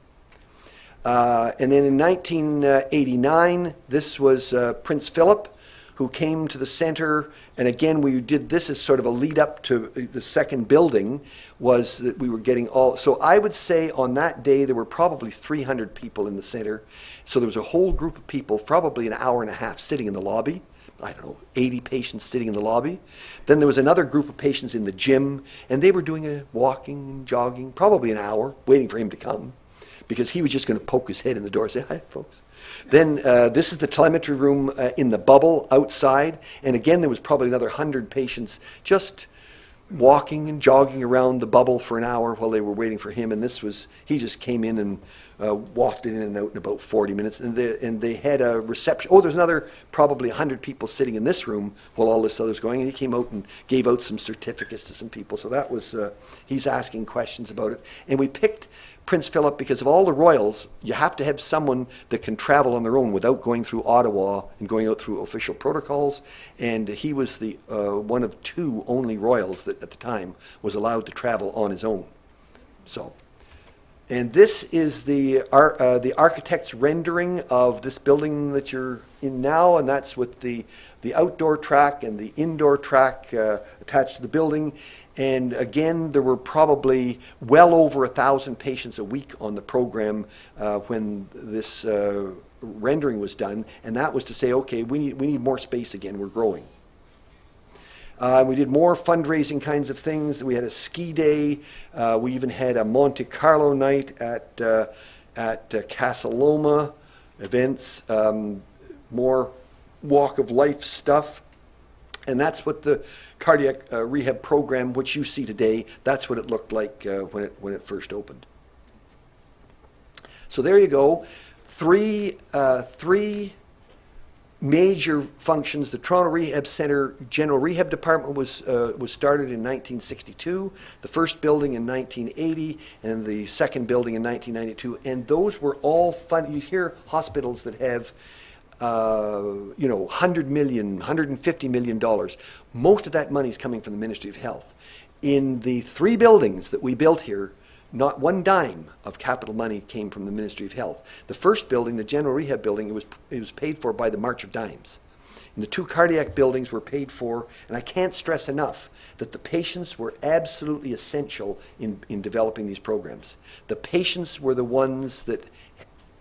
And then in 1989, this was Prince Philip, who came to the center. And again, we did this as sort of a lead up to the second building, was that we were getting all. So I would say on that day, there were probably 300 people in the center. So there was a whole group of people, probably an hour and a half, sitting in the lobby. I don't know, 80 patients sitting in the lobby. Then there was another group of patients in the gym, and they were doing a walking and jogging, probably an hour, waiting for him to come, because he was just going to poke his head in the door and say, hi, folks. Then this is the telemetry room in the bubble outside. And again, there was probably another 100 patients just walking and jogging around the bubble for an hour while they were waiting for him. And he just came in and wafted in and out in about 40 minutes. And they had a reception. Oh, there's another probably 100 people sitting in this room while all this other's going. And he came out and gave out some certificates to some people. So that was, he's asking questions about it. And we picked Prince Philip because of all the royals, you have to have someone that can travel on their own without going through Ottawa and going out through official protocols. And he was the one of two only royals that at the time was allowed to travel on his own. So, and this is the architect's rendering of this building that you're in now, and that's with the outdoor track and the indoor track attached to the building. And again, there were probably well over 1,000 patients a week on the program when this rendering was done. And that was to say, okay, we need more space again. We're growing. We did more fundraising kinds of things. We had a ski day. We even had a Monte Carlo night at Casa Loma events. More walk of life stuff. And that's what the cardiac rehab program, which you see today, that's what it looked like when it first opened. So there you go. Three major functions. The Toronto Rehab Centre General Rehab Department was started in 1962, the first building in 1980, and the second building in 1992. And those were all funded. You hear hospitals that have $100 million, $150 million. Most of that money is coming from the Ministry of Health. In the three buildings that we built here, not one dime of capital money came from the Ministry of Health. The first building, the General Rehab building, it was paid for by the March of Dimes. And the two cardiac buildings were paid for, and I can't stress enough that the patients were absolutely essential in developing these programs. The patients were the ones that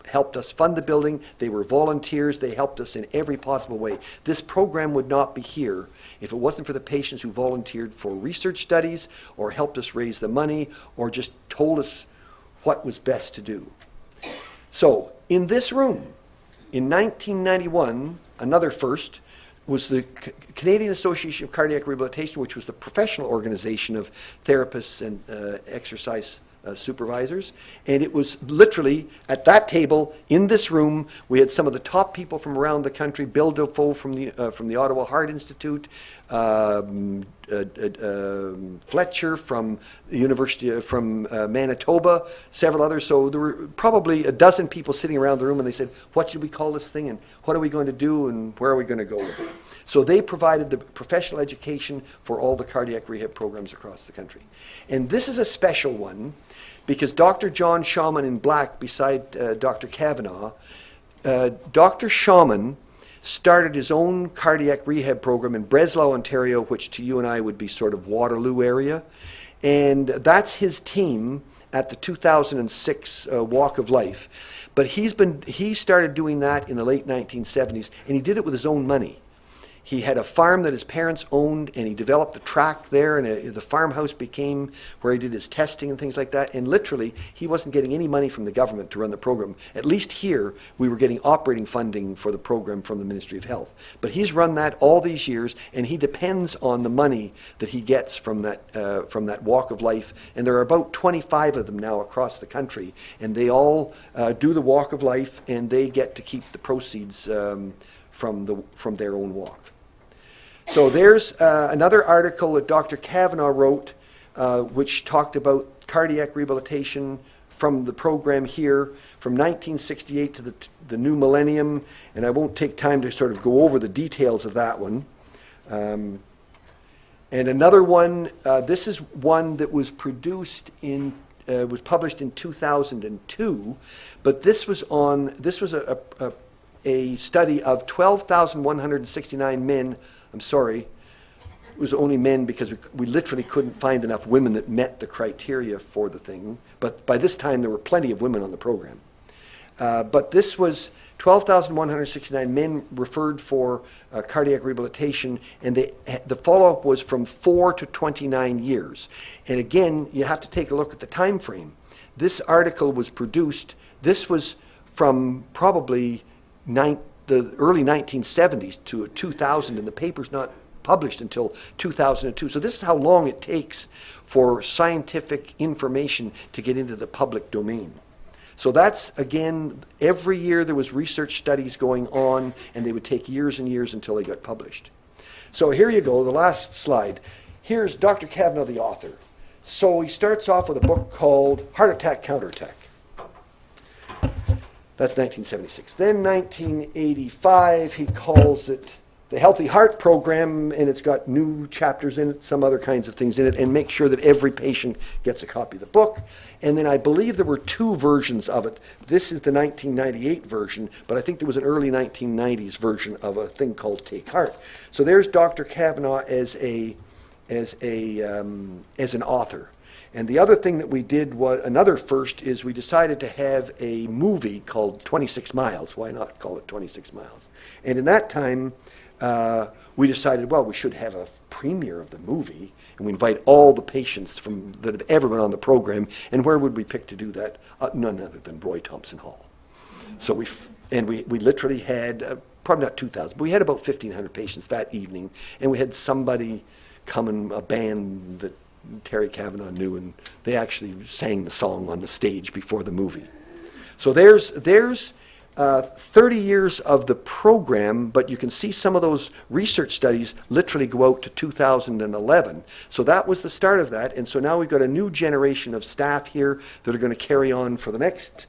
helped us fund the building. They were volunteers. They helped us in every possible way. This program would not be here if it wasn't for the patients who volunteered for research studies or helped us raise the money or just told us what was best to do. So in this room, in 1991, another first, was the Canadian Association of Cardiac Rehabilitation, which was the professional organization of therapists and exercise supervisors. And it was literally at that table in this room. We had some of the top people from around the country. Bill Defoe from the Ottawa Heart Institute, Fletcher from the University from Manitoba, several others. So there were probably a dozen people sitting around the room, and they said, what should we call this thing, and what are we going to do, and where are we going to go with it? So they provided the professional education for all the cardiac rehab programs across the country. And this is a special one because Dr. John Shaman in black beside Dr. Kavanaugh, Dr. Shaman started his own cardiac rehab program in Breslau, Ontario, which to you and I would be sort of Waterloo area. And that's his team at the 2006 Walk of Life. But he started doing that in the late 1970s, and he did it with his own money. He had a farm that his parents owned, and he developed the track there, and the farmhouse became where he did his testing and things like that. And literally, he wasn't getting any money from the government to run the program. At least here, we were getting operating funding for the program from the Ministry of Health. But he's run that all these years, and he depends on the money that he gets from that Walk of Life. And there are about 25 of them now across the country, and they all do the Walk of Life, and they get to keep the proceeds from their own walk. So there's another article that Dr. Kavanaugh wrote, which talked about cardiac rehabilitation from the program here from 1968 to the new millennium, and I won't take time to sort of go over the details of that one. And another one, this is one that was produced was published in 2002, but this was a study of 12,169 men. I'm sorry, it was only men because we literally couldn't find enough women that met the criteria for the thing. But by this time, there were plenty of women on the program. But this was 12,169 men referred for cardiac rehabilitation, and the follow-up was from 4 to 29 years. And again, you have to take a look at the time frame. This article was produced, this was from probably the early 1970s to 2000, and the paper's not published until 2002. So this is how long it takes for scientific information to get into the public domain. So that's, again, every year there was research studies going on, and they would take years and years until they got published. So here you go, the last slide. Here's Dr. Kavanaugh, the author. So he starts off with a book called Heart Attack, Counterattack. That's 1976. Then 1985, he calls it the Healthy Heart Program, and it's got new chapters in it, some other kinds of things in it, and make sure that every patient gets a copy of the book. And then I believe there were two versions of it. This is the 1998 version, but I think there was an early 1990s version of a thing called Take Heart. So there's Dr. Kavanaugh as an author. And the other thing that we did was, another first, is we decided to have a movie called 26 Miles. Why not call it 26 Miles? And in that time, we decided, well, we should have a premiere of the movie, and we invite all the patients that have ever been on the program. And where would we pick to do that? None other than Roy Thompson Hall. So we literally had, probably not 2,000, but we had about 1,500 patients that evening, and we had somebody come in, a band that Terry Kavanaugh knew, and they actually sang the song on the stage before the movie. So there's 30 years of the program, but you can see some of those research studies literally go out to 2011. So that was the start of that, and so now we've got a new generation of staff here that are going to carry on for the next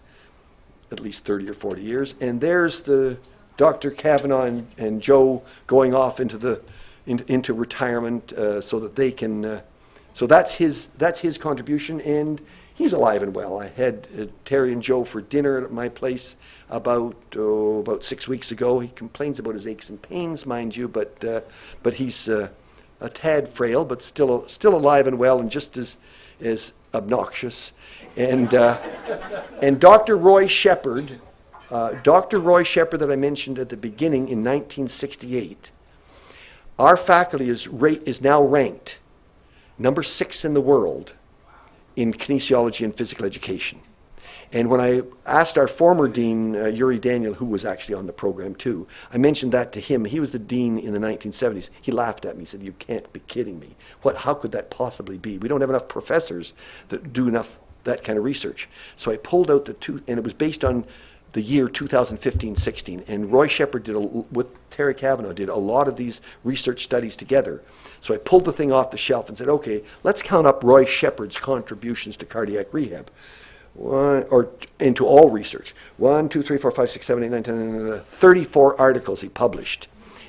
at least 30 or 40 years. And there's the Dr. Kavanaugh and Joe going off into retirement so that they can. So that's his contribution, and he's alive and well. I had Terry and Joe for dinner at my place about 6 weeks ago. He complains about his aches and pains, mind you, but he's a tad frail, but still alive and well, and just as obnoxious. And Dr. Roy Shepard, that I mentioned at the beginning in 1968, our faculty is now ranked number 6 in the world in kinesiology and physical education. And when I asked our former dean, Yuri Daniel, who was actually on the program too, I mentioned that to him. He was the dean in the 1970s. He laughed at me. He said, "You can't be kidding me. How could that possibly be? We don't have enough professors that do enough that kind of research." So I pulled out the two, and it was based on the year 2015-16, and Roy Shepard with Terry Cavanaugh did a lot of these research studies together. So I pulled the thing off the shelf and said, okay, let's count up Roy Shepard's contributions to cardiac rehab. Into all research. 1, 2, 3, 4, 5, 6, 7, 8, 9, 10, 34 articles he published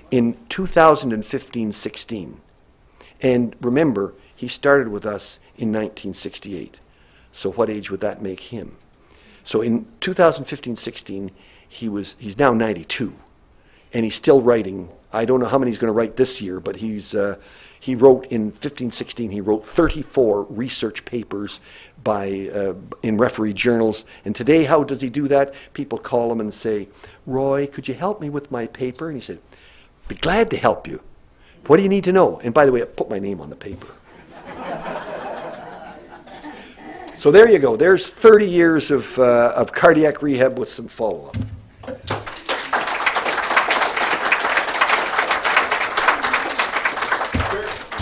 in 2015-16. And remember, he started with us in 1968. So what age would that make him? So in 2015-16, he's now 92, and he's still writing. I don't know how many he's going to write this year, but he wrote in 15-16, he wrote 34 research papers in referee journals. And today, how does he do that? People call him and say, Roy, could you help me with my paper? And he said, be glad to help you. What do you need to know? And by the way, I put my name on the paper. So there you go. There's 30 years of cardiac rehab with some follow-up.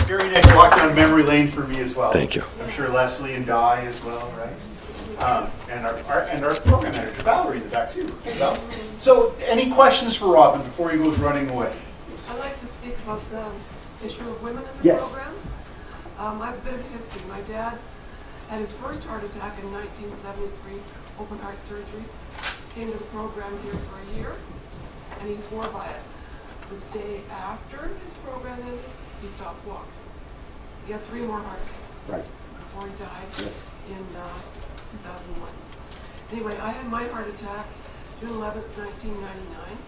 Very nice walk down memory lane for me as well. Thank you. I'm sure Leslie and Di as well, right? And our program manager, Valerie, in the back too. So, any questions for Robin before he goes running away? I'd like to speak about the issue of women in the Yes. program. I have a bit of history. My dad had his first heart attack in 1973, open heart surgery. Came to the program here for a year, and he swore by it. The day after his program ended, he stopped walking. He had 3 more heart attacks Right. before he died Yes. in 2001. Anyway, I had my heart attack June 11th, 1999,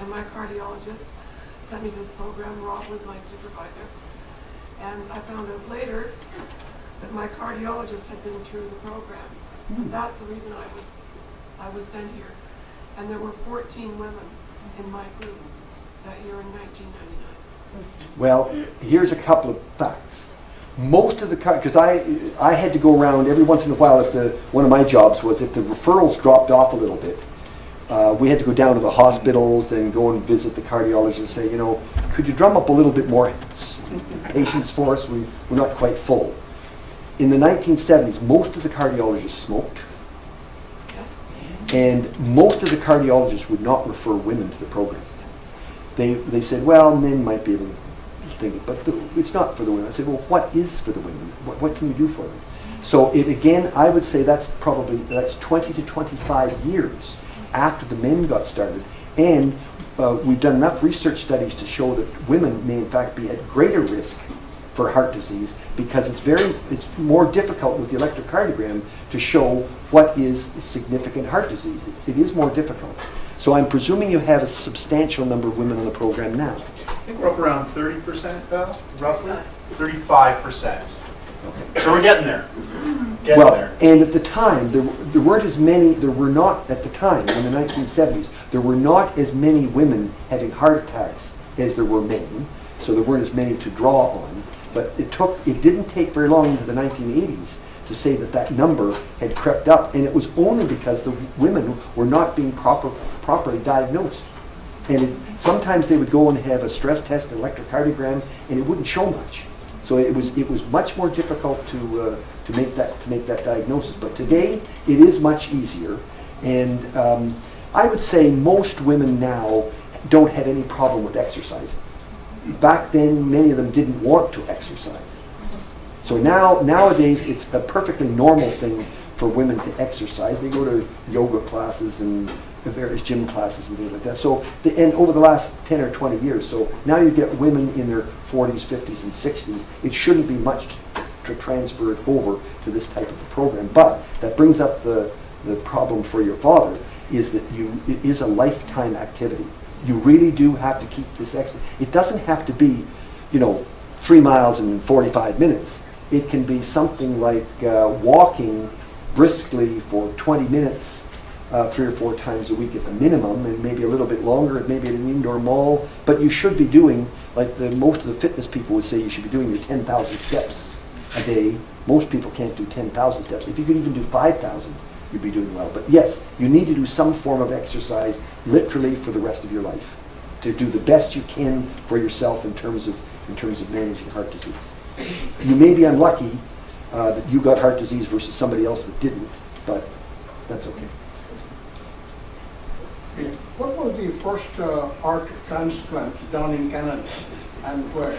and my cardiologist sent me this program. Rob was my supervisor, and I found out later that my cardiologist had been through the program. And that's the reason I was sent here. And there were 14 women in my group that year in 1999. Well, here's a couple of facts. Most of the, because I had to go around every once in a while one of my jobs was if the referrals dropped off a little bit, we had to go down to the hospitals and go and visit the cardiologist and say, could you drum up a little bit more patients for us? We're not quite full. In the 1970s, most of the cardiologists smoked, Yes? and most of the cardiologists would not refer women to the program. They said, well, men might be able to think it, but it's not for the women. I said, well, what is for the women? What can you do for them? So again, I would say that's 20 to 25 years after the men got started, and we've done enough research studies to show that women may in fact be at greater risk for heart disease because it's more difficult with the electrocardiogram to show what is significant heart disease. It is more difficult. So I'm presuming you have a substantial number of women on the program now. I think we're up around 30%, Val, roughly? 35%. Okay. So we're getting there. And at the time, there were not, at the time, in the 1970s, there were not as many women having heart attacks as there were men, so there weren't as many to draw on. But it didn't take very long into the 1980s to say that number had crept up, and it was only because the women were not being properly diagnosed. And sometimes they would go and have a stress test, an electrocardiogram, and it wouldn't show much. So it was much more difficult to make that diagnosis. But today it is much easier, and I would say most women now don't have any problem with exercising. Back then, many of them didn't want to exercise. So nowadays, it's a perfectly normal thing for women to exercise. They go to yoga classes and various gym classes and things like that. So, and over the last 10 or 20 years, so now you get women in their 40s, 50s, and 60s. It shouldn't be much to transfer it over to this type of a program. But that brings up the problem for your father, is that it is a lifetime activity. You really do have to keep this exercise. It doesn't have to be, 3 miles in 45 minutes. It can be something like walking briskly for 20 minutes 3 or 4 times a week at the minimum, and maybe a little bit longer, maybe at an indoor mall. But you should be doing, like most of the fitness people would say, you should be doing your 10,000 steps a day. Most people can't do 10,000 steps. If you could even do 5,000, you'd be doing well. But yes, you need to do some form of exercise literally for the rest of your life to do the best you can for yourself in terms of managing heart disease. You may be unlucky that you got heart disease versus somebody else that didn't, but that's okay. What was the first heart transplant done in Canada and where?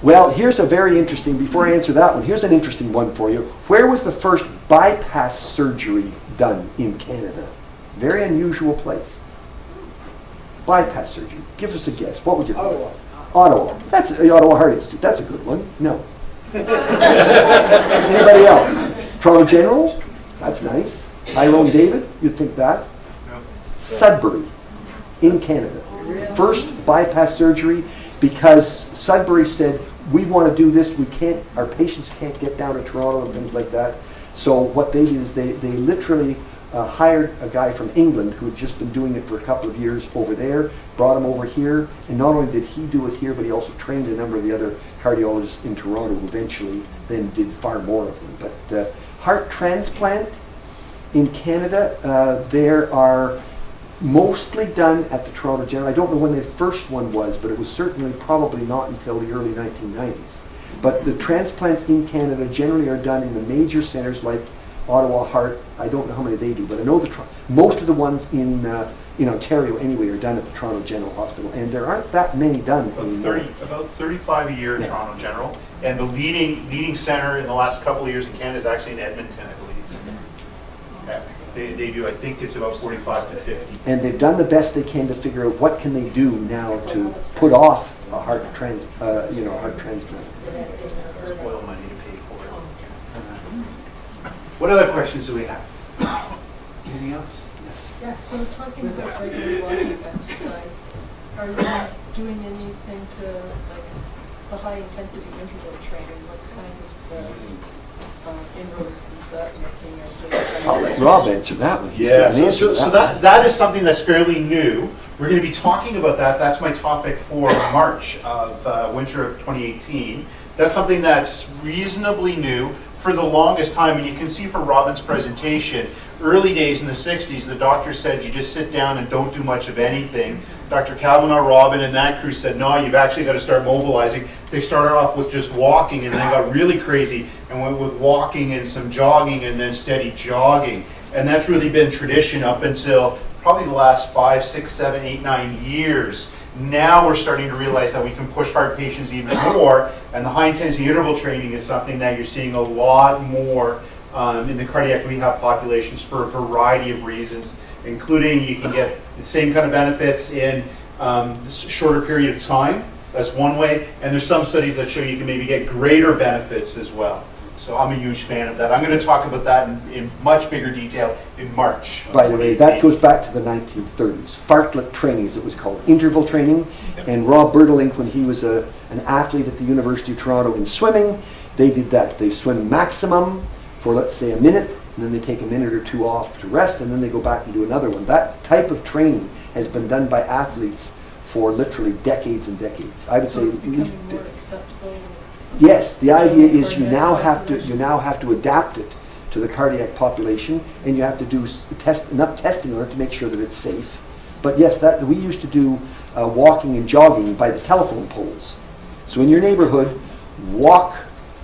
Well, here's a very interesting, before I answer that one, here's an interesting one for you. Where was the first bypass surgery done in Canada? Very unusual place. Bypass surgery. Give us a guess. What would you think? Ottawa. Ottawa. That's the Ottawa Heart Institute. That's a good one. No. Anybody else? Toronto General? That's nice. Tyrone David? You'd think that. Sudbury in Canada. First bypass surgery because Sudbury said, we want to do this, we can't, our patients can't get down to Toronto and things like that. So what they did is they literally hired a guy from England who had just been doing it for a couple of years over there, brought him over here, and not only did he do it here, but he also trained a number of the other cardiologists in Toronto who eventually then did far more of them. But heart transplant in Canada, there are mostly done at the Toronto General. I don't know when the first one was, but it was certainly probably not until the early 1990s. But the transplants in Canada generally are done in the major centers like Ottawa Heart. I don't know how many they do, but I know most of the ones in Ontario anyway are done at the Toronto General Hospital, and there aren't that many done anymore. About 35 a year in Toronto General, and the leading center in the last couple of years in Canada is actually in Edmonton, I believe. They do, I think it's about 45 to 50. And they've done the best they can to figure out what can they do now to put off a heart transplant. There's oil money to pay for it. What other questions do we have? Anything else? Yes. Yeah, so talking about regular body exercise, are you doing anything to, like, the high intensity interval training? What kind of inroads is that making as a I'll let Rob answer that one. He's Yeah, got an answer to so one. that is something that's fairly new. We're going to be talking about that. That's my topic for March of winter of 2018. That's something that's reasonably new for the longest time. And you can see from Robin's presentation, early days in the 60s, the doctor said you just sit down and don't do much of anything. Dr. Kavanaugh, Robin, and that crew said, no, you've actually got to start mobilizing. They started off with just walking and then got really crazy and went with walking and some jogging and then steady jogging. And that's really been tradition up until probably the last 5, 6, 7, 8, 9 years. Now we're starting to realize that we can push heart patients even more, and the high intensity interval training is something that you're seeing a lot more in the cardiac rehab populations for a variety of reasons, including you can get the same kind of benefits in a shorter period of time. That's one way, and there's some studies that show you can maybe get greater benefits as well. So I'm a huge fan of that. I'm going to talk about that in much bigger detail in March. By the way, that goes back to the 1930s. Fartlek training, as it was called, interval training. And Rob Bertelink, when he was an athlete at the University of Toronto in swimming, they did that. They swim maximum for, let's say, a minute, and then they take a minute or two off to rest, and then they go back and do another one. That type of training has been done by athletes for literally decades and decades. I would say it's at least. becoming more acceptable? Yes, the idea is you now have to adapt it to the cardiac population, and you have to do enough testing on it to make sure that it's safe. But yes, that we used to do walking and jogging by the telephone poles. So in your neighborhood, walk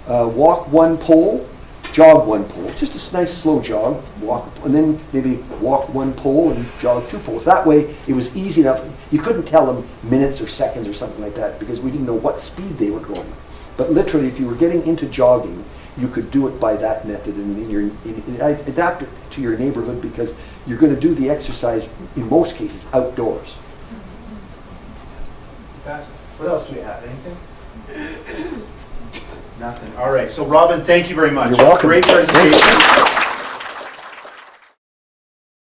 one pole, jog one pole, just a nice slow jog, walk, and then maybe walk one pole and jog 2 poles. That way, it was easy enough. You couldn't tell them minutes or seconds or something like that because we didn't know what speed they were going. But literally, if you were getting into jogging, you could do it by that method, and adapt it to your neighborhood because you're going to do the exercise in most cases outdoors. What else do we have? Anything? Nothing. All right. So Robin, thank you very much. You're welcome. Great presentation.